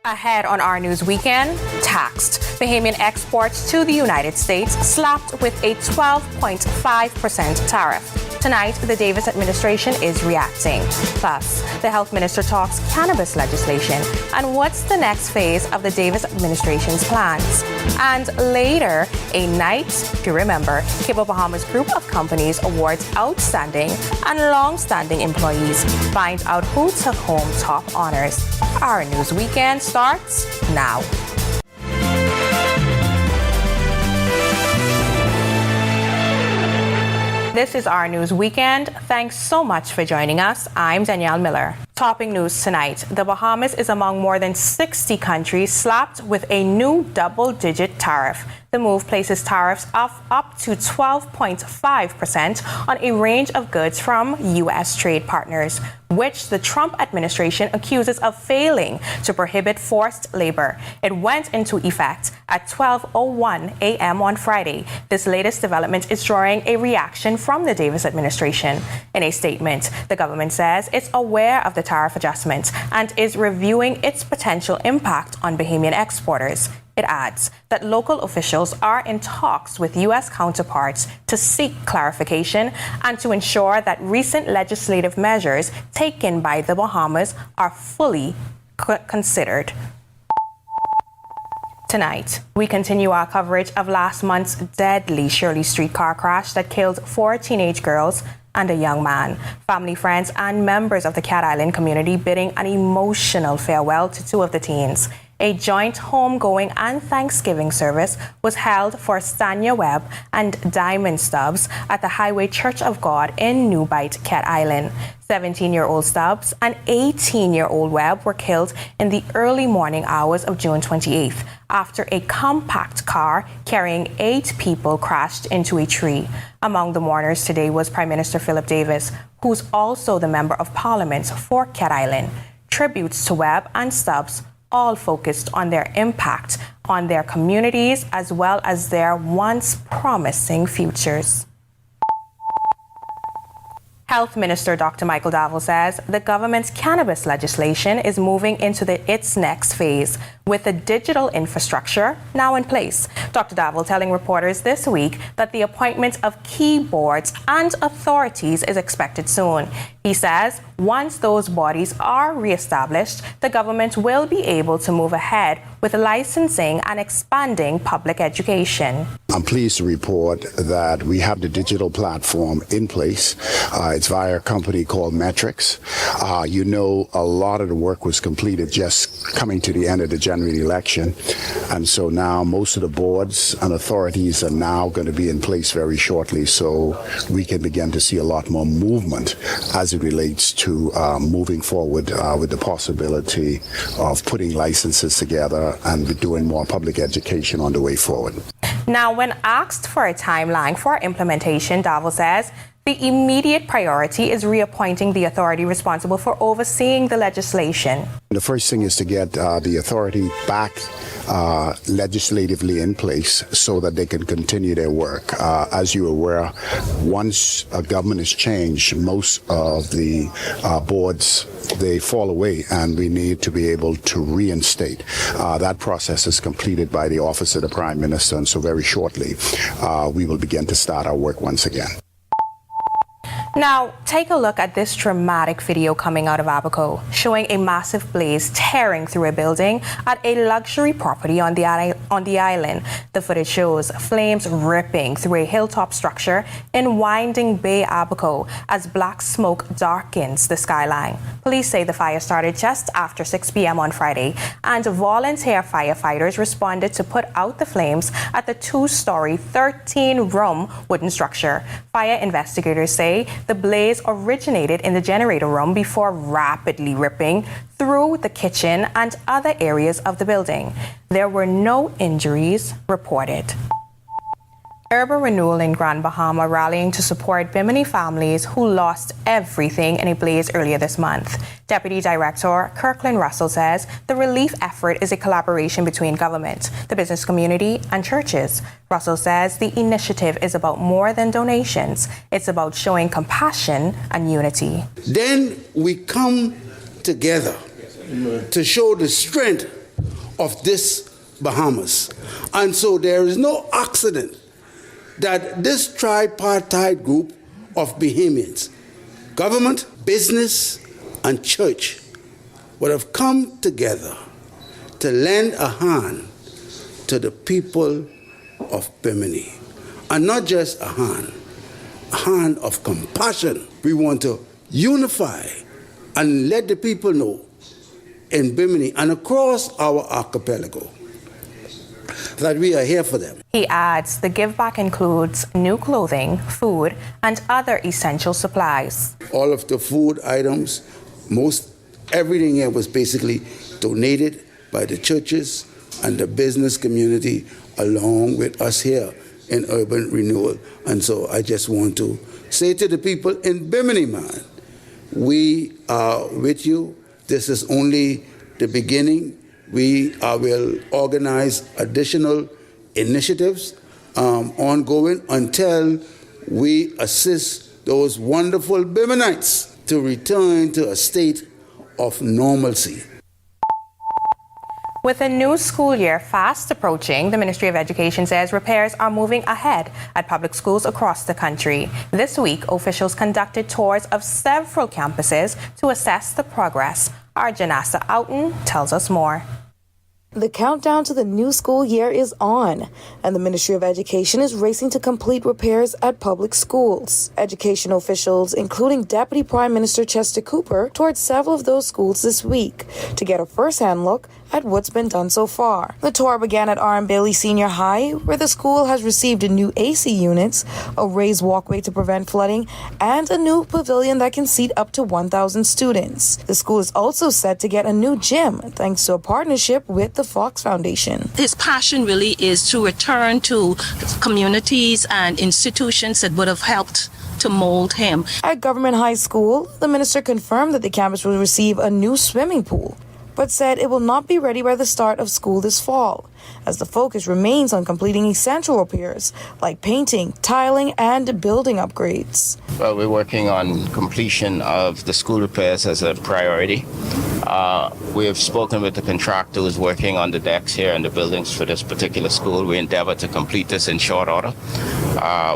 Ahead on our news weekend, taxed. Bahamian exports to the United States slapped with a 12.5% tariff. Tonight, the Davis administration is reacting. Plus, the health minister talks cannabis legislation and what's the next phase of the Davis administration's plans. And later, a night to remember. Cable Bahamas group of companies awards outstanding and long-standing employees. Find out who took home top honors. Our news weekend starts now. This is our news weekend. Thanks so much for joining us. I'm Danielle Miller. Topping news tonight. The Bahamas is among more than 60 countries slapped with a new double-digit tariff. The move places tariffs of up to 12.5% on a range of goods from U.S. trade partners, which the Trump administration accuses of failing to prohibit forced labor. It went into effect at 12:01 a.m. on Friday. This latest development is drawing a reaction from the Davis administration. In a statement, the government says it's aware of the tariff adjustment and is reviewing its potential impact on Bahamian exporters. It adds that local officials are in talks with U.S. counterparts to seek clarification and to ensure that recent legislative measures taken by the Bahamas are fully considered. Tonight, we continue our coverage of last month's deadly Shirley Street car crash that killed 4 teenage girls and a young man. Family, friends, and members of the Cat Island community bidding an emotional farewell to 2 of the teens. A joint homegoing and Thanksgiving service was held for Stanya Webb and Diamond Stubbs at the Highway Church of God in New Bight, Cat Island. 17-year-old Stubbs and 18-year-old Webb were killed in the early morning hours of June 28th after a compact car carrying 8 people crashed into a tree. Among the mourners today was Prime Minister Philip Davis, who's also the Member of Parliament for Cat Island. Tributes to Webb and Stubbs all focused on their impact on their communities as well as their once promising futures. Health Minister Dr. Michael Davil says the government's cannabis legislation is moving into its next phase with the digital infrastructure now in place. Dr. Davil telling reporters this week that the appointment of key boards and authorities is expected soon. He says once those bodies are reestablished, the government will be able to move ahead with licensing and expanding public education. I'm pleased to report that we have the digital platform in place. It's via a company called Metrics. A lot of the work was completed just coming to the end of the January election. And so now most of the boards and authorities are now going to be in place very shortly. So we can begin to see a lot more movement as it relates to moving forward with the possibility of putting licenses together and doing more public education on the way forward. Now, when asked for a timeline for implementation, Davil says the immediate priority is reappointing the authority responsible for overseeing the legislation. The first thing is to get the authority back legislatively in place so that they can continue their work. As you're aware, once a government is changed, most of the boards, they fall away, and we need to be able to reinstate. That process is completed by the Office of the Prime Minister, and so very shortly we will begin to start our work once again. Now, take a look at this dramatic video coming out of Abaco, showing a massive blaze tearing through a building at a luxury property on the island. The footage shows flames ripping through a hilltop structure in Winding Bay, Abaco, as black smoke darkens the skyline. Police say the fire started just after 6 p.m. on Friday, and volunteer firefighters responded to put out the flames at the 2-story, 13-room wooden structure. Fire investigators say the blaze originated in the generator room before rapidly ripping through the kitchen and other areas of the building. There were no injuries reported. Urban Renewal in Grand Bahama rallying to support Bimini families who lost everything in a blaze earlier this month. Deputy Director Kirkland Russell says the relief effort is a collaboration between government, the business community, and churches. Russell says the initiative is about more than donations. It's about showing compassion and unity. Then we come together to show the strength of this Bahamas. And so there is no accident that this tripartite group of Bahamians, government, business, and church, would have come together to lend a hand to the people of Bimini. And not just a hand of compassion. We want to unify and let the people know in Bimini and across our archipelago that we are here for them. He adds the give back includes new clothing, food, and other essential supplies. All of the food items, everything here was basically donated by the churches and the business community along with us here in urban renewal. And so I just want to say to the people in Bimini, man, we are with you. This is only the beginning. We will organize additional initiatives ongoing until we assist those wonderful Biminites to return to a state of normalcy. With a new school year fast approaching, the Ministry of Education says repairs are moving ahead at public schools across the country. This week, officials conducted tours of several campuses to assess the progress. Our Janasa Outen tells us more. The countdown to the new school year is on, and the Ministry of Education is racing to complete repairs at public schools. Education officials, including Deputy Prime Minister Chester Cooper, toured several of those schools this week to get a first-hand look at what's been done so far. The tour began at R.M. Bailey Senior High, where the school has received new AC units, a raised walkway to prevent flooding, and a new pavilion that can seat up to 1,000 students. The school is also set to get a new gym, thanks to a partnership with the Fox Foundation. His passion really is to return to communities and institutions that would have helped to mold him. At Government High School, the minister confirmed that the campus will receive a new swimming pool, but said it will not be ready by the start of school this fall, as the focus remains on completing essential repairs like painting, tiling, and building upgrades. Well, we're working on completion of the school repairs as a priority. We have spoken with the contractor who's working on the decks here and the buildings for this particular school. We endeavor to complete this in short order.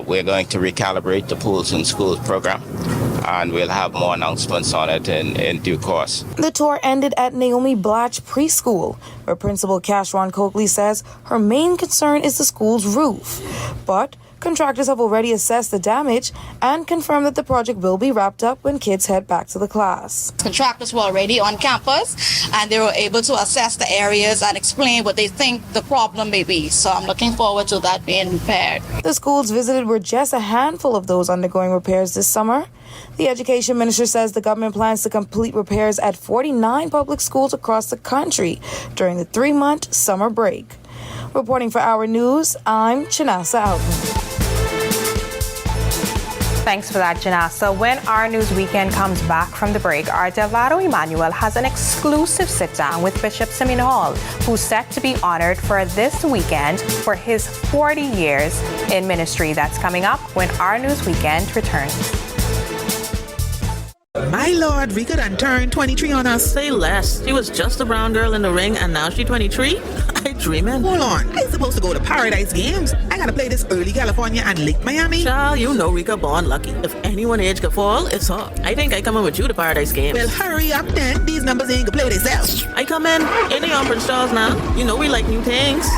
We're going to recalibrate the Pools in Schools program, and we'll have more announcements on it in due course. The tour ended at Naomi Blatch Preschool, where Principal Cashron Coakley says her main concern is the school's roof. But contractors have already assessed the damage and confirmed that the project will be wrapped up when kids head back to the class. Contractors were already on campus and they were able to assess the areas and explain what they think the problem may be. So I'm looking forward to that being repaired. The schools visited were just a handful of those undergoing repairs this summer. The education minister says the government plans to complete repairs at 49 public schools across the country during the 3-month summer break. Reporting for Our News, I'm Chinasa Outen. Thanks for that, Janasa. When Our News Weekend comes back from the break, our Delvado Emmanuel has an exclusive sit-down with Bishop Simeon Hall, who's set to be honored for this weekend for his 40 years in ministry. That's coming up when Our News Weekend returns. My lord, Rika done turned 23 on us. Say less. She was just a brown girl in the ring and now she's 23? I dreaming. Hold on. I ain't supposed to go to Paradise Games. I gotta play this early California and late Miami. Child, you know Rika born lucky. If anyone age could fall, it's her. I think I coming with you to Paradise Games. Well, hurry up then. These numbers ain't gonna play themselves. I come in. Any on Prince Charles now. You know we like new things.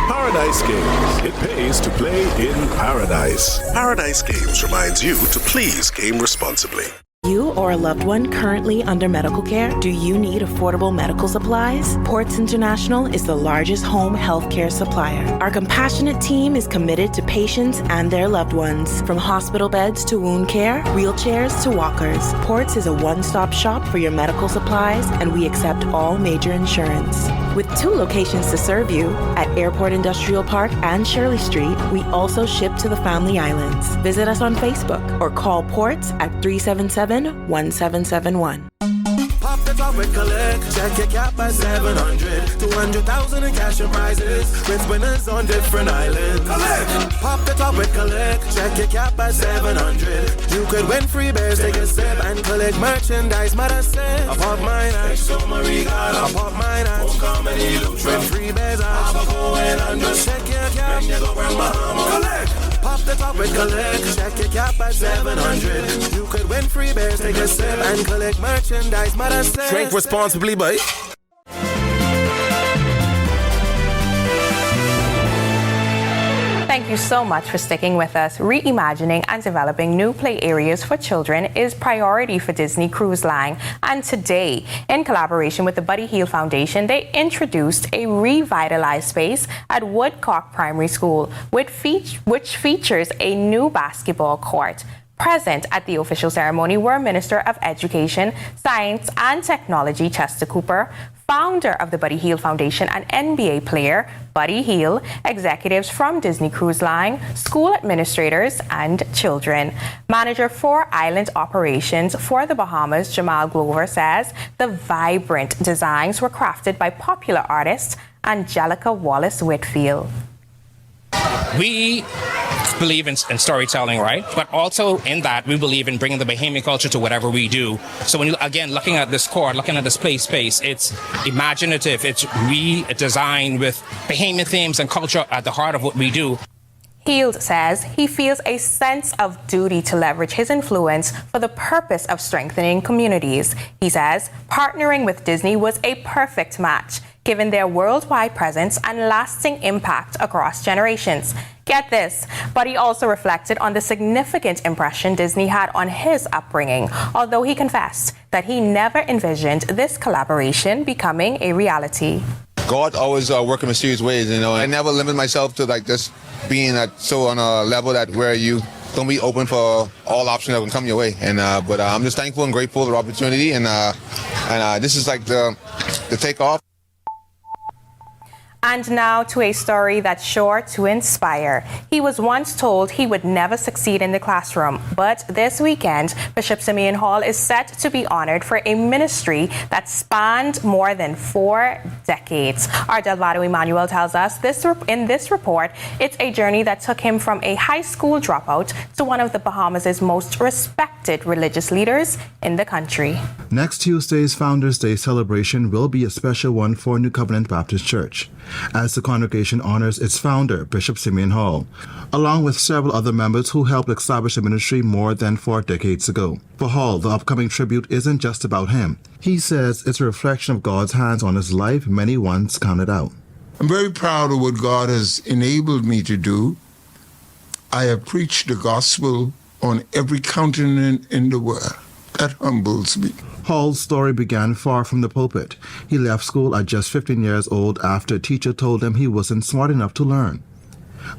Paradise Games. It pays to play in paradise. Paradise Games reminds you to please game responsibly. You or a loved one currently under medical care? Do you need affordable medical supplies? Ports International is the largest home health care supplier. Our compassionate team is committed to patients and their loved ones. From hospital beds to wound care, wheelchairs to walkers, Ports is a one-stop shop for your medical supplies, and we accept all major insurance. With 2 locations to serve you, at Airport Industrial Park and Shirley Street, we also ship to the Family Islands. Visit us on Facebook or call Ports at 377-1771. Pop the top top with collect. Check your cap at 700. 200,000 in cash and prizes with winners on different islands. Collect. Pop the top with collect. Check your cap at 700. You could win free bears, take a sip and collect merchandise. Mother says, I pop mine at I pop mine at win free bears at Abaco and under. Check your cap. Collect. Pop the top with collect. Check your cap at 700. You could win free bears, take a sip and collect merchandise. Mother says, drink responsibly, boy. Thank you so much for sticking with us. Reimagining and developing new play areas for children is priority for Disney Cruise Line. And today, in collaboration with the Buddy Hield Foundation, they introduced a revitalized space at Woodcock Primary School, which features a new basketball court. Present at the official ceremony were Minister of Education, Science and Technology Chester Cooper, founder of the Buddy Hield Foundation and NBA player Buddy Hield, executives from Disney Cruise Line, school administrators, and children. Manager for Island Operations for the Bahamas, Jamal Glover, says the vibrant designs were crafted by popular artist Angelica Wallace-Whitfield. We believe in storytelling, right? But also in that, we believe in bringing the Bahamian culture to whatever we do. So when you, again, looking at this court, looking at this play space, it's imaginative, it's redesigned with Bahamian themes and culture at the heart of what we do. Hield says he feels a sense of duty to leverage his influence for the purpose of strengthening communities. He says partnering with Disney was a perfect match, given their worldwide presence and lasting impact across generations. Get this, but he also reflected on the significant impression Disney had on his upbringing, although he confessed that he never envisioned this collaboration becoming a reality. God always work in mysterious ways, you know. I never limit myself to like just being so on a level that where you don't be open for all options that can come your way. And but I'm just thankful and grateful for the opportunity. And this is like the takeoff. And now to a story that's sure to inspire. He was once told he would never succeed in the classroom, but this weekend, Bishop Simeon Hall is set to be honored for a ministry that spanned more than 4 decades. Our Delvado Emmanuel tells us in this report, it's a journey that took him from a high school dropout to one of the Bahamas' most respected religious leaders in the country. Next Tuesday's Founders Day celebration will be a special one for New Covenant Baptist Church, as the congregation honors its founder, Bishop Simeon Hall, along with several other members who helped establish the ministry more than 4 decades ago. For Hall, the upcoming tribute isn't just about him. He says it's a reflection of God's hands on his life many once counted out. I'm very proud of what God has enabled me to do. I have preached the gospel on every continent in the world. That humbles me. Hall's story began far from the pulpit. He left school at just 15 years old after a teacher told him he wasn't smart enough to learn.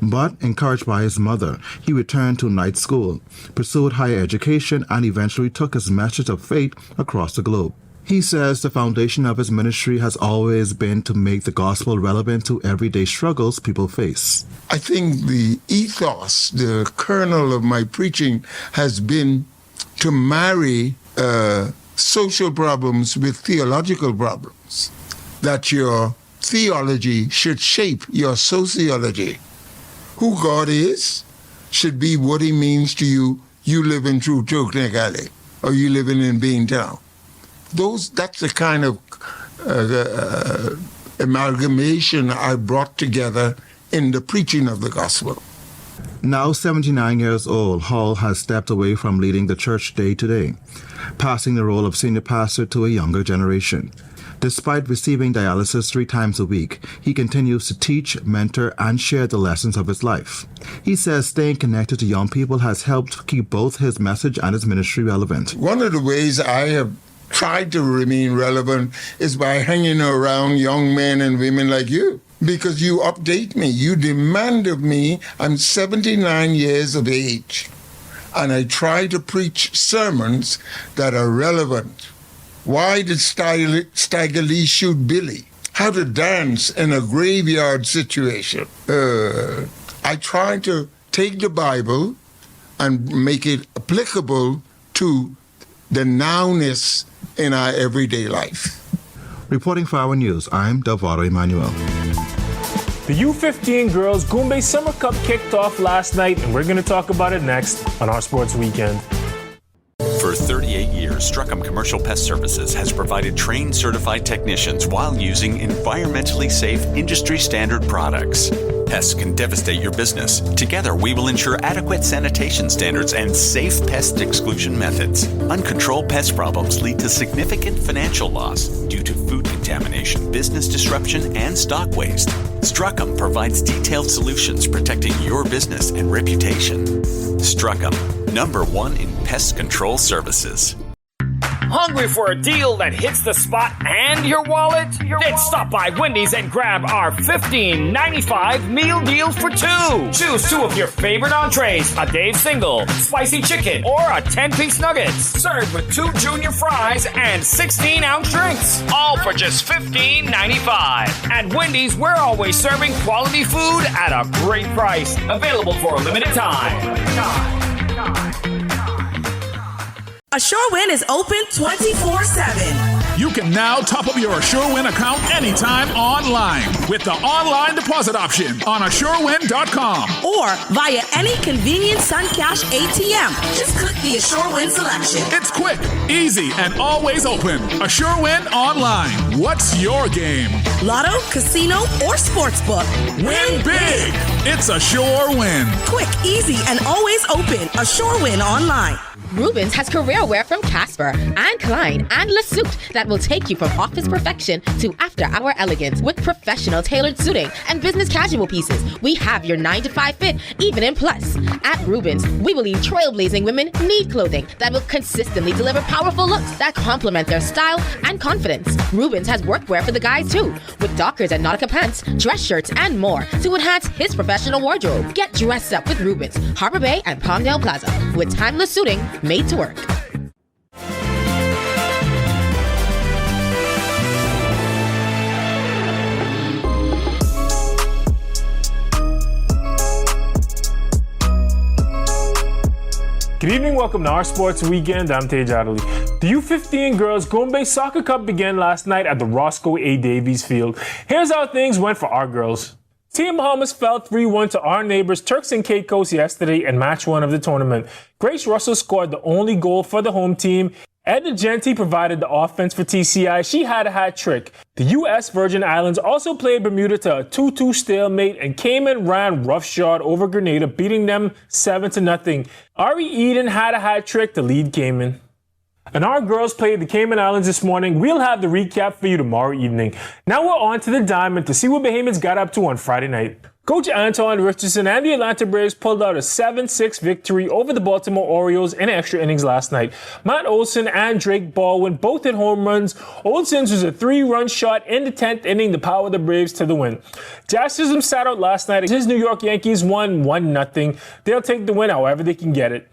But, encouraged by his mother, he returned to night school, pursued higher education, and eventually took his message of faith across the globe. He says the foundation of his ministry has always been to make the gospel relevant to everyday struggles people face. I think the ethos, the kernel of my preaching has been to marry social problems with theological problems, that your theology should shape your sociology. Who God is should be what he means to you. You live in True Neck Alley, or you living in Beantown. That's the kind of amalgamation I brought together in the preaching of the gospel. Now 79 years old, Hall has stepped away from leading the church day to day, passing the role of senior pastor to a younger generation. Despite receiving dialysis 3 times a week, he continues to teach, mentor, and share the lessons of his life. He says staying connected to young people has helped keep both his message and his ministry relevant. One of the ways I have tried to remain relevant is by hanging around young men and women like you. Because you update me, you demand of me. I'm 79 years of age, and I try to preach sermons that are relevant. Why did Stagger Lee shoot Billy? How to dance in a graveyard situation. I try to take the Bible and make it applicable to the nowness in our everyday life. Reporting for our news, I'm Delvado Emmanuel. The U15 Girls Goombay Summer Cup kicked off last night, and we're going to talk about it next on our Sports Weekend. For 38 years, Struckham Commercial Pest Services has provided trained certified technicians while using environmentally safe, industry-standard products. Pests can devastate your business. Together, we will ensure adequate sanitation standards and safe pest exclusion methods. Uncontrolled pest problems lead to significant financial loss due to food contamination, business disruption, and stock waste. Struckham provides detailed solutions protecting your business and reputation. Struckham, #1 in pest control services. Hungry for a deal that hits the spot and your wallet? Then stop by Wendy's and grab our $15.95 meal deal for two. Choose two of your favorite entrees, a Dave's single, spicy chicken, or a 10-piece nuggets. Served with 2 junior fries and 16-ounce drinks. All for just $15.95. At Wendy's, we're always serving quality food at a great price. Available for a limited time. A Sure Win is open 24/7. You can now top up your Sure Win account anytime online with the online deposit option on AssureWin.com. Or via any convenient Sun Cash ATM. Just click the Assure Win selection. It's quick, easy, and always open. Assure Win online. What's your game? Lotto, casino, or sportsbook. Win big. It's a Sure Win. Quick, easy, and always open. Assure Win online. Rubens has career wear from Casper and Klein and Le Suit that will take you from office perfection to after-hour elegance with professional tailored suiting and business casual pieces. We have your 9-to-5 fit, even in plus. At Rubens, we believe trailblazing women need clothing that will consistently deliver powerful looks that complement their style and confidence. Rubens has workwear for the guys too, with Dockers and Nautica pants, dress shirts, and more to enhance his professional wardrobe. Get dressed up with Rubens, Harbor Bay and Palmdale Plaza, with timeless suiting made to work. Good evening, welcome to our Sports Weekend. I'm Tej Adderley. The U15 Girls Goombay Soccer Cup began last night at the Roscoe A. Davies Field. Here's how things went for our girls. Team Bahamas fell 3-1 to our neighbors Turks and Caicos yesterday in match 1 of the tournament. Grace Russell scored the only goal for the home team. Edna Genti provided the offense for TCI. She had a hat trick. The U.S. Virgin Islands also played Bermuda to a 2-2 stalemate, and Cayman ran roughshod over Grenada, beating them 7-0. Ari Eden had a hat trick to lead Cayman. And our girls played the Cayman Islands this morning. We'll have the recap for you tomorrow evening. Now we're on to the diamond to see what Bahamians got up to on Friday night. Coach Anton Richardson and the Atlanta Braves pulled out a 7-6 victory over the Baltimore Orioles in extra innings last night. Matt Olson and Drake Baldwin both hit home runs. Olson's was a 3-run shot in the 10th inning to power the Braves to the win. Jazz Chisholm sat out last night. His New York Yankees won 1-0. They'll take the win however they can get it.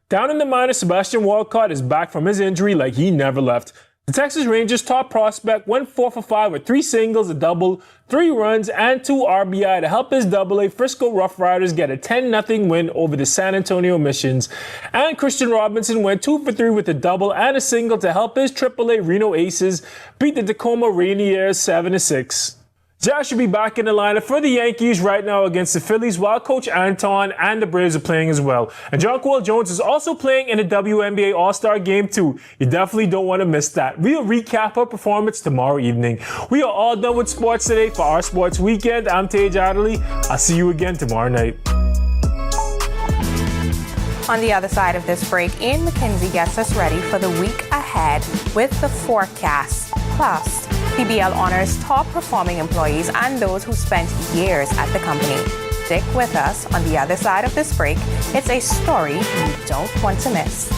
Down in the minors, Sebastian Walcott is back from his injury like he never left. The Texas Rangers' top prospect went 4 for 5 with 3 singles, a double, 3 runs, and 2 RBI to help his AA Frisco Rough Riders get a 10-0 win over the San Antonio Missions. And Christian Robinson went 2 for 3 with a double and a single to help his AAA Reno Aces beat the Tacoma Rainiers 7-6. Jazz should be back in the lineup for the Yankees right now against the Phillies, while Coach Anton and the Braves are playing as well. And Jonquil Jones is also playing in the WNBA All-Star Game too. You definitely don't want to miss that. We'll recap her performance tomorrow evening. We are all done with sports today for our Sports Weekend. I'm Tej Adderley. I'll see you again tomorrow night. On the other side of this break, Ian McKenzie gets us ready for the week ahead with the forecast. Plus, PBL honors top performing employees and those who spent years at the company. Stick with us on the other side of this break. It's a story you don't want to miss.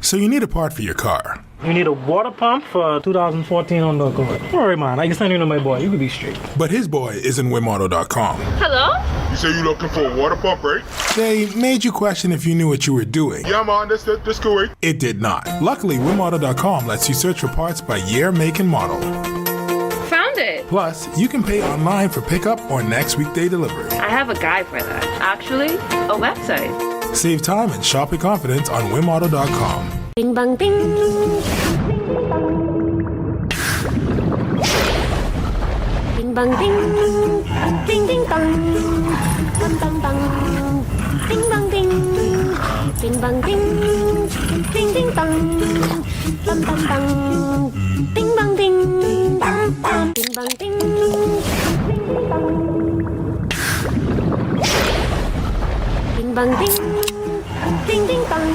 So you need a part for your car. You need a water pump for 2014 Honda Accord. Don't worry, man. I can send you to my boy. You can be straight. But his boy isn't WimAuto.com. Hello? You say you looking for a water pump, right? They made you question if you knew what you were doing. Yeah, man. That's cool. It did not. Luckily, WimAuto.com lets you search for parts by year, make, and model. Found it. Plus, you can pay online for pickup or next weekday delivery. I have a guide for that. Actually, a website. Save time and shop with confidence on wimauto.com. Bing bang bing. Bing bang bing. Bing bing bang. Bang bang bang. Bing bang bing. Bing bang bing. Bing bing bang. Bang bang bang. Bing bang bing. Bang bang. Bing bang bing. Bing bang bing. Bing bing bang.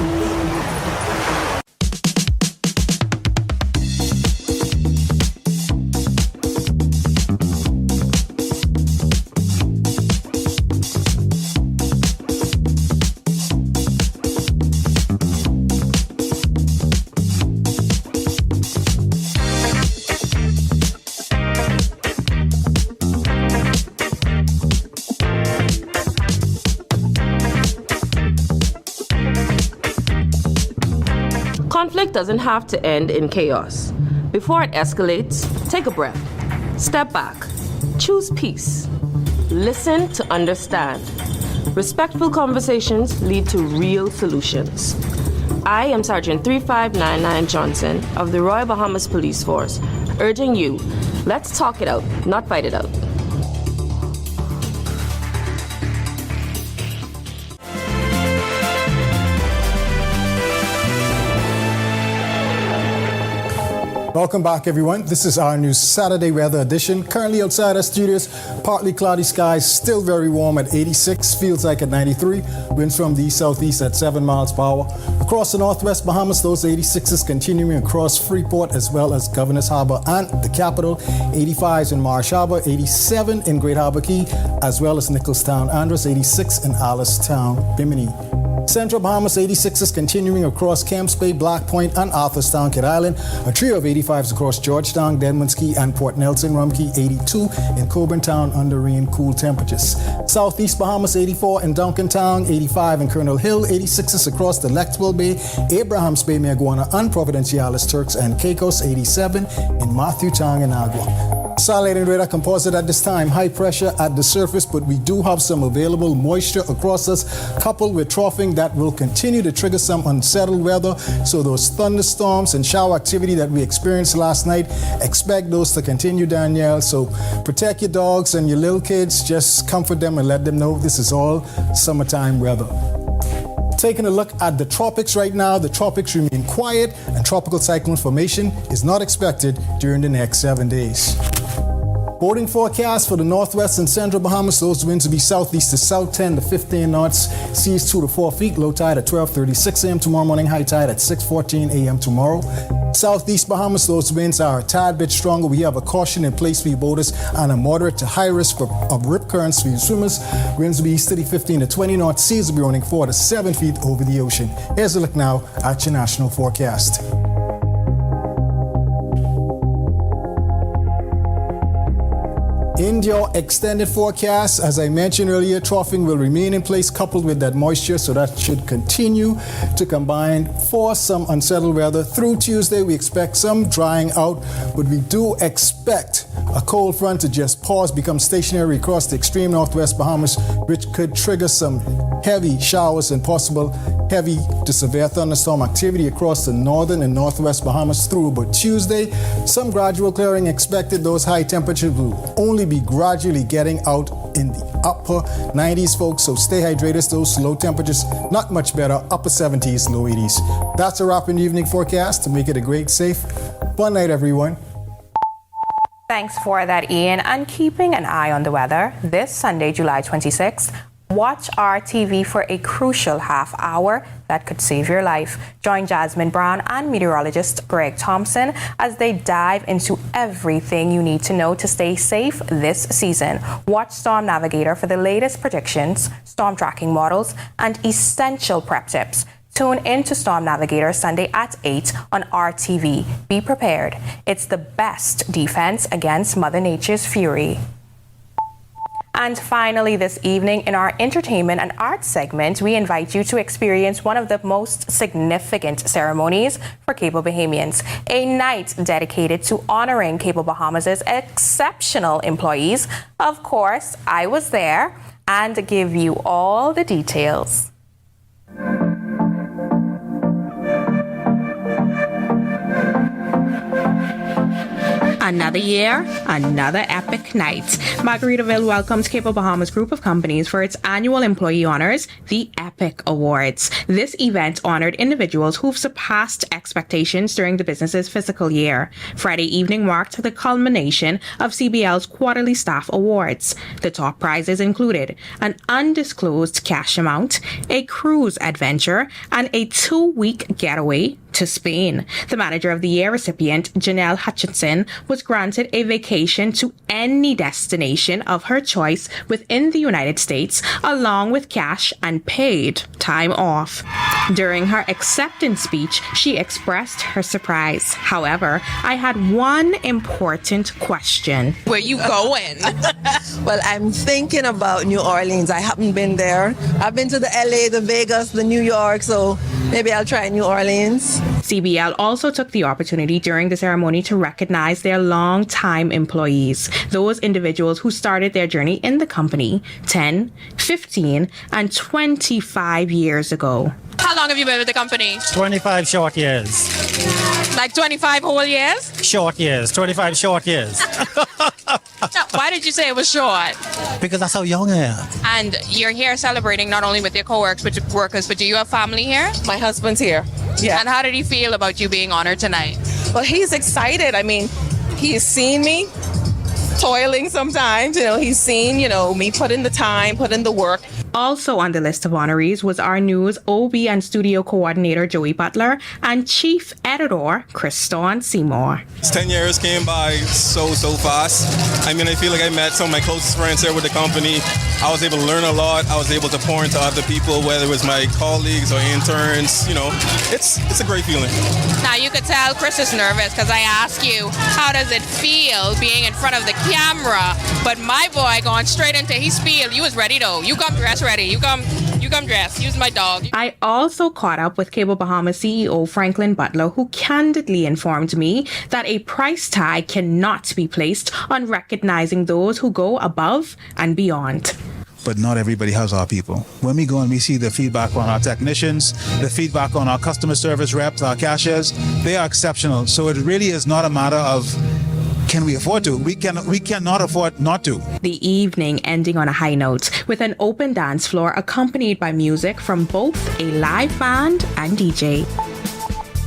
Conflict doesn't have to end in chaos. Before it escalates, take a breath. Step back. Choose peace. Listen to understand. Respectful conversations lead to real solutions. I am Sergeant 3599 Johnson of the Royal Bahamas Police Force, urging you, let's talk it out, not fight it out. Welcome back, everyone. This is our new Saturday weather edition. Currently outside our studios, partly cloudy skies, still very warm at 86, feels like at 93. Winds from the southeast at 7 miles per hour. Across the northwest Bahamas, those 86s continuing across Freeport as well as Governor's Harbor and the capital. 85s in Marsh Harbor, 87 in Great Harbor Key, as well as Nicholstown, Andros, 86 in Alistown, Bimini. Central Bahamas 86s continuing across Camps Bay, Black Point, and Arthurstown, Kidd Island. A trio of 85s across Georgetown, Denman's Key, and Port Nelson, Rum Key. 82 in Coburn Town under rain, cool temperatures. Southeast Bahamas 84 in Duncan Town, 85 in Colonel Hill, 86s across the Lechtville Bay, Abrahams Bay, Maguana, and Providenciales, Turks and Caicos. 87 in Matthew Town and Agua. Satellite and radar composite at this time, high pressure at the surface, but we do have some available moisture across us, coupled with troughing that will continue to trigger some unsettled weather. So those thunderstorms and shower activity that we experienced last night, expect those to continue, Danielle. So protect your dogs and your little kids, just comfort them and let them know this is all summertime weather. Taking a look at the tropics right now, the tropics remain quiet and tropical cyclone formation is not expected during the next 7 days. Boating forecast for the northwest and central Bahamas, those winds will be southeast to south 10 to 15 knots, seas 2 to 4 feet, low tide at 12:36 a.m. tomorrow morning, high tide at 6:14 a.m. tomorrow. Southeast Bahamas, those winds are a tad bit stronger. We have a caution in place for your boaters and a moderate to high risk of rip currents for your swimmers. Winds will be easterly 15 to 20 knots, seas will be running 4 to 7 feet over the ocean. Here's a look now at your national forecast. In your extended forecast, as I mentioned earlier, troughing will remain in place coupled with that moisture, so that should continue to combine for some unsettled weather. Through Tuesday, we expect some drying out, but we do expect a cold front to just pause, become stationary across the extreme northwest Bahamas, which could trigger some heavy showers and possible heavy to severe thunderstorm activity across the northern and northwest Bahamas through about Tuesday. Some gradual clearing expected. Those high temperatures will only be gradually getting out in the upper 90s, folks, so stay hydrated. Those low temperatures, not much better, upper 70s, low 80s. That's a wrap in the evening forecast. To make it a great, safe, fun night, everyone. Thanks for that, Ian. And keeping an eye on the weather, this Sunday, July 26th, watch RTV for a crucial half hour that could save your life. Join Jasmine Brown and meteorologist Greg Thompson as they dive into everything you need to know to stay safe this season. Watch Storm Navigator for the latest predictions, storm tracking models, and essential prep tips. Tune in to Storm Navigator Sunday at 8 on RTV. Be prepared. It's the best defense against Mother Nature's fury. And finally, this evening in our entertainment and arts segment, we invite you to experience one of the most significant ceremonies for Cable Bahamians, a night dedicated to honoring Cable Bahamas' exceptional employees. Of course, I was there and give you all the details. Another year, another epic night. Margaritaville welcomes Cape of Bahamas group of companies for its annual employee honors, the Epic Awards. This event honored individuals who've surpassed expectations during the business's fiscal year. Friday evening marked the culmination of CBL's quarterly staff awards. The top prizes included an undisclosed cash amount, a cruise adventure, and a 2-week getaway to Spain. The Manager of the Year recipient, Janelle Hutchinson, was granted a vacation to any destination of her choice within the United States, along with cash and paid time off. During her acceptance speech, she expressed her surprise. However, I had one important question. Where you going? Well, I'm thinking about New Orleans. I haven't been there. I've been to the LA, the Vegas, the New York, so maybe I'll try New Orleans. CBL also took the opportunity during the ceremony to recognize their long-time employees, those individuals who started their journey in the company 10, 15, and 25 years ago. How long have you been with the company? 25 short years. Like 25 whole years? Short years. 25 short years. Why did you say it was short? Because that's how young I am. And you're here celebrating not only with your co-workers, but do you have family here? My husband's here. Yeah. And how did he feel about you being honored tonight? Well, he's excited. I mean, he's seen me toiling sometimes. He's seen, me put in the time, put in the work. Also on the list of honorees was our news OB and studio coordinator Joey Butler and chief editor Kriston Seymour. 10 years came by so fast. I mean, I feel like I met some of my closest friends here with the company. I was able to learn a lot. I was able to pour into other people, whether it was my colleagues or interns. It's a great feeling. Now you could tell Chris is nervous because I asked you, how does it feel being in front of the camera? But my boy going straight into his spiel. You was ready though. You come dressed ready. You come dressed. Use my dog. I also caught up with Cable Bahamas CEO Franklin Butler, who candidly informed me that a price tag cannot be placed on recognizing those who go above and beyond. But not everybody has our people. When we go and we see the feedback on our technicians, the feedback on our customer service reps, our cashiers, they are exceptional. So it really is not a matter of can we afford to? We cannot afford not to. The evening ending on a high note with an open dance floor accompanied by music from both a live band and DJ.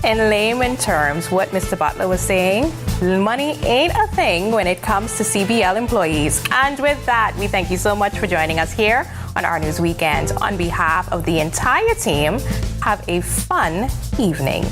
In layman terms, what Mr. Butler was saying, money ain't a thing when it comes to CBL employees. And with that, we thank you so much for joining us here on our News Weekend. On behalf of the entire team, have a fun evening.